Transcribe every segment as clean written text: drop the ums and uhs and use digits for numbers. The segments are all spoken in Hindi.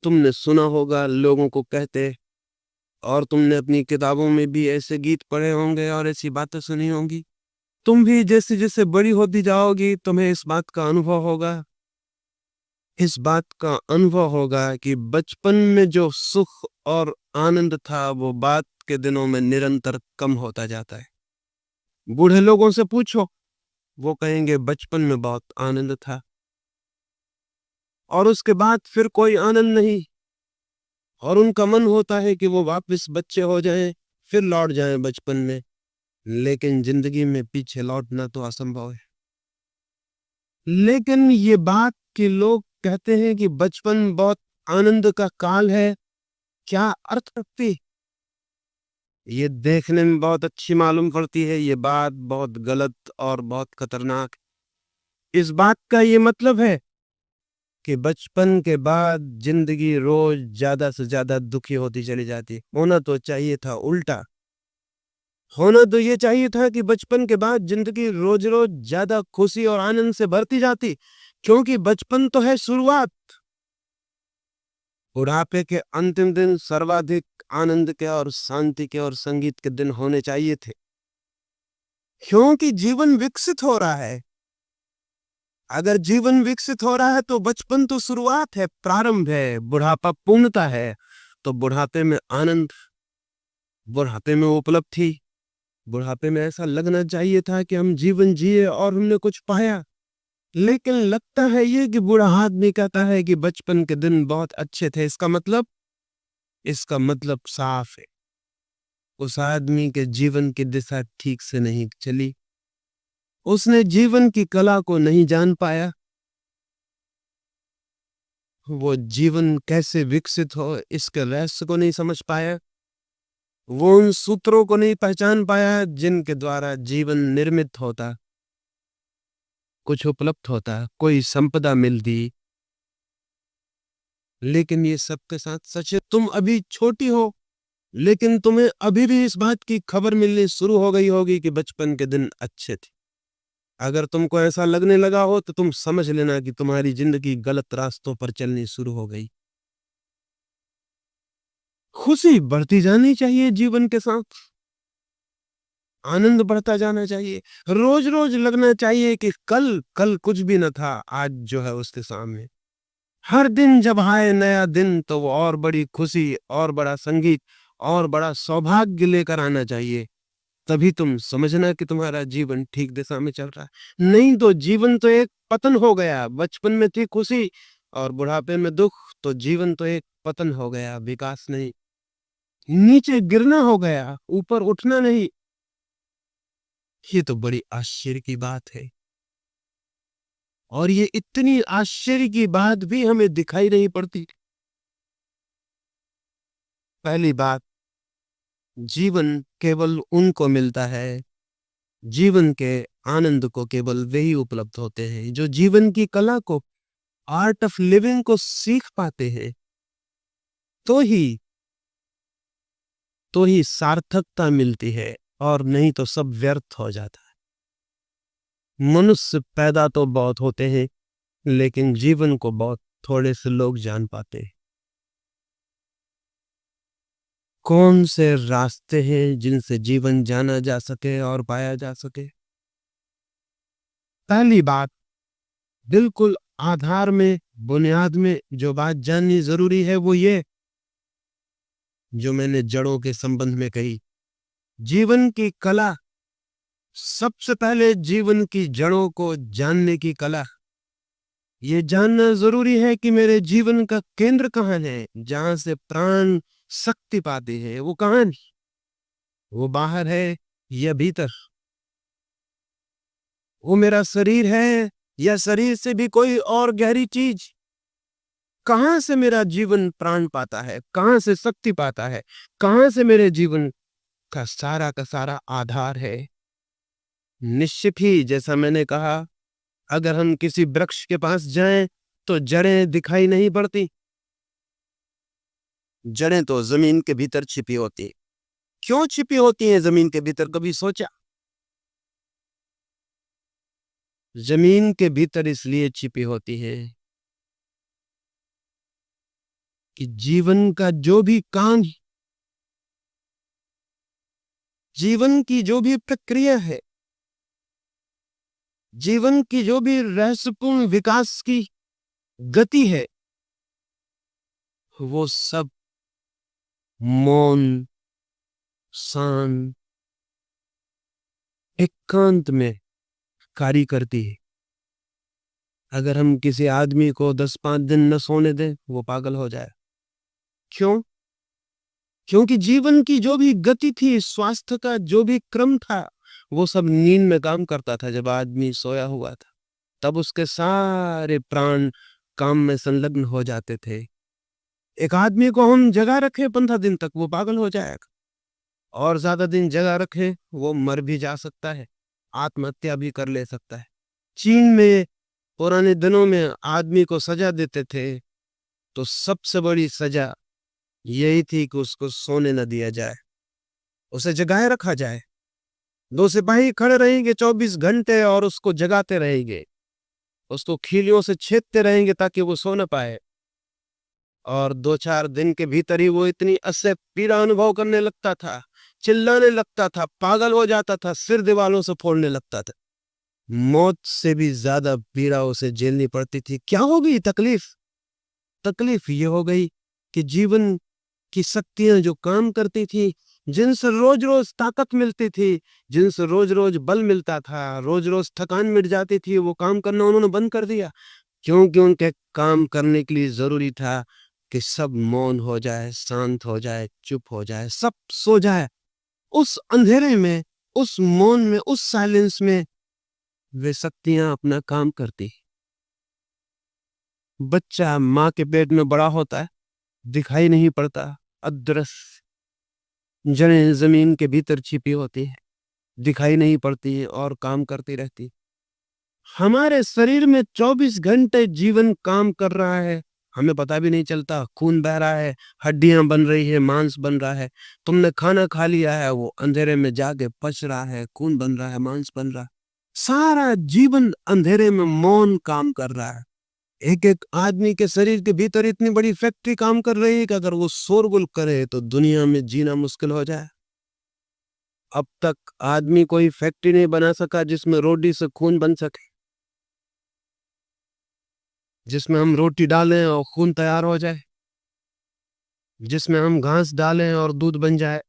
तुमने सुना होगा लोगों को कहते, और तुमने अपनी किताबों में भी ऐसे गीत पढ़े होंगे और ऐसी बातें सुनी होंगी। तुम भी जैसे जैसे बड़ी होती जाओगी तुम्हें इस बात का अनुभव होगा, इस बात का अनुभव होगा कि बचपन में जो सुख और आनंद था वो बाद के दिनों में निरंतर कम होता जाता है। बूढ़े लोगों से पूछो, वो कहेंगे बचपन में बहुत आनंद था, और उसके बाद फिर कोई आनंद नहीं, और उनका मन होता है कि वो वापस बच्चे हो जाएं, फिर लौट जाएं बचपन में। लेकिन जिंदगी में पीछे लौटना तो असंभव है। लेकिन ये बात कि लोग कहते हैं कि बचपन बहुत आनंद का काल है, क्या अर्थ रखती? ये देखने में बहुत अच्छी मालूम पड़ती है, ये बात बहुत गलत और बहुत खतरनाक। इस बात का ये मतलब है कि बचपन के बाद जिंदगी रोज ज्यादा से ज्यादा दुखी होती चली जाती। होना तो चाहिए था उल्टा। होना तो ये चाहिए था कि बचपन के बाद जिंदगी रोज रोज ज्यादा खुशी और आनंद से भरती जाती, क्योंकि बचपन तो है शुरुआत। बुढ़ापे के अंतिम दिन सर्वाधिक आनंद के और शांति के और संगीत के दिन होने चाहिए थे, क्योंकि जीवन विकसित हो रहा है। अगर जीवन विकसित हो रहा है तो बचपन तो शुरुआत है, प्रारंभ है, बुढ़ापा पूर्णता है। तो बुढ़ापे में आनंद, बुढ़ापे में उपलब्धि, बुढ़ापे में ऐसा लगना चाहिए था कि हम जीवन जिए और हमने कुछ पाया। लेकिन लगता है ये कि बूढ़ा आदमी कहता है कि बचपन के दिन बहुत अच्छे थे। इसका मतलब साफ है, उस आदमी के जीवन की दिशा ठीक से नहीं चली, उसने जीवन की कला को नहीं जान पाया, वो जीवन कैसे विकसित हो इसके रहस्य को नहीं समझ पाया, वो उन सूत्रों को नहीं पहचान पाया जिनके द्वारा जीवन निर्मित होता, कुछ उपलब्ध होता, कोई संपदा मिलती। लेकिन ये सबके साथ सच है, तुम अभी छोटी हो, लेकिन तुम्हें अभी भी इस बात की खबर मिलनी शुरू हो गई होगी कि बचपन के दिन अच्छे थे। अगर तुमको ऐसा लगने लगा हो तो तुम समझ लेना कि तुम्हारी जिंदगी गलत रास्तों पर चलनी शुरू हो गई। खुशी बढ़ती जानी चाहिए, जीवन के साथ आनंद बढ़ता जाना चाहिए। रोज रोज लगना चाहिए कि कल कल कुछ भी न था, आज जो है उसके सामने। हर दिन जब आए नया दिन तो वो और बड़ी खुशी और बड़ा संगीत और बड़ा सौभाग्य लेकर आना चाहिए। तभी तुम समझना कि तुम्हारा जीवन ठीक दिशा में चल रहा है। नहीं तो जीवन तो एक पतन हो गया। बचपन में थी खुशी और बुढ़ापे में दुख, तो जीवन तो एक पतन हो गया, विकास नहीं। नीचे गिरना हो गया, ऊपर उठना नहीं। ये तो बड़ी आश्चर्य की बात है, और ये इतनी आश्चर्य की बात भी हमें दिखाई नहीं पड़ती। पहली बात, जीवन केवल उनको मिलता है, जीवन के आनंद को केवल वही उपलब्ध होते हैं जो जीवन की कला को, आर्ट ऑफ लिविंग को सीख पाते हैं। तो ही तो ही सार्थकता मिलती है, और नहीं तो सब व्यर्थ हो जाता है। मनुष्य पैदा तो बहुत होते हैं, लेकिन जीवन को बहुत थोड़े से लोग जान पाते हैं। कौन से रास्ते हैं जिनसे जीवन जाना जा सके और पाया जा सके? पहली बात, बिल्कुल आधार में, बुनियाद में जो बात जाननी जरूरी है वो ये, जो मैंने जड़ों के संबंध में कही, जीवन की कला। सबसे पहले जीवन की जड़ों को जानने की कला। ये जानना जरूरी है कि मेरे जीवन का केंद्र कहाँ है, जहां से प्राण शक्ति पाते हैं। वो कहाँ है? वो बाहर है या भीतर? वो मेरा शरीर है या शरीर से भी कोई और गहरी चीज? कहां से मेरा जीवन प्राण पाता है, कहां से शक्ति पाता है, कहां से मेरे जीवन का सारा आधार है? निश्चित ही, जैसा मैंने कहा, अगर हम किसी वृक्ष के पास जाएं तो जड़ें दिखाई नहीं पड़ती। जड़ें तो जमीन के भीतर छिपी होती है। क्यों छिपी होती हैं जमीन के भीतर, कभी सोचा? जमीन के भीतर इसलिए छिपी होती है कि जीवन का जो भी काम, जीवन की जो भी प्रक्रिया है, जीवन की जो भी रहस्यपूर्ण विकास की गति है, वो सब मौन, शांत, एकांत में कार्य करती है। अगर हम किसी आदमी को 10-5 दिन न सोने दें, वो पागल हो जाए। क्यों? क्योंकि जीवन की जो भी गति थी, स्वास्थ्य का जो भी क्रम था, वो सब नींद में काम करता था। जब आदमी सोया हुआ था, तब उसके सारे प्राण काम में संलग्न हो जाते थे। एक आदमी को हम जगा रखे 15 दिन तक, वो पागल हो जाएगा, और ज्यादा दिन जगा रखे, वो मर भी जा सकता है, आत्महत्या भी कर ले सकता है। चीन में पुराने दिनों में आदमी को सजा देते थे, तो सबसे बड़ी सजा यही थी कि उसको सोने न दिया जाए, उसे जगाए रखा जाए। 2 सिपाही खड़े रहेंगे 24 घंटे और उसको जगाते रहेंगे, उसको खीलियों से छेदते रहेंगे ताकि वो सो न पाए। और 2-4 दिन के भीतर ही वो इतनी असह्य पीड़ा अनुभव करने लगता था, चिल्लाने लगता था, पागल हो जाता था, सिर दीवालों से फोड़ने लगता था। मौत से भी ज्यादा पीड़ा उसे झेलनी पड़ती थी। क्या हो गई तकलीफ? तकलीफ ये हो गई कि जीवन की शक्तियां जो काम करती थी, जिनसे रोज रोज ताकत मिलती थी, जिनसे रोज रोज बल मिलता था, रोज रोज थकान मिट जाती थी, वो काम करना उन्होंने बंद कर दिया। क्योंकि उनके काम करने के लिए जरूरी था कि सब मौन हो जाए, शांत हो जाए, चुप हो जाए, सब सो जाए। उस अंधेरे में, उस मौन में, उस साइलेंस में वे शक्तियां अपना काम करती। बच्चा माँ के पेट में बड़ा होता है, दिखाई नहीं पड़ता, अदृश्य जड़ें जमीन के भीतर छिपी होती है, दिखाई नहीं पड़ती है और काम करती रहती। हमारे शरीर में 24 घंटे जीवन काम कर रहा है, हमें पता भी नहीं चलता। खून बह रहा है, हड्डियां बन रही है, मांस बन रहा है। तुमने खाना खा लिया है, वो अंधेरे में जाके पच रहा है, खून बन रहा है, मांस बन रहा है। सारा जीवन अंधेरे में मौन काम कर रहा है। एक एक आदमी के शरीर के भीतर इतनी बड़ी फैक्ट्री काम कर रही है कि अगर वो शोरगुल करे तो दुनिया में जीना मुश्किल हो जाए। अब तक आदमी कोई फैक्ट्री नहीं बना सका जिसमें रोटी से खून बन सके, जिसमें हम रोटी डालें और खून तैयार हो जाए, जिसमें हम घास डालें और दूध बन जाए,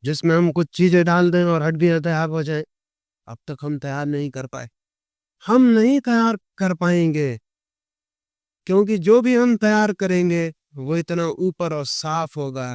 जिसमें हम कुछ चीजें डाल दें और हड्डियां तैयार हो जाए। अब तक हम तैयार नहीं कर पाए, हम नहीं तैयार कर पाएंगे, क्योंकि जो भी हम तैयार करेंगे वो इतना ऊपर और साफ होगा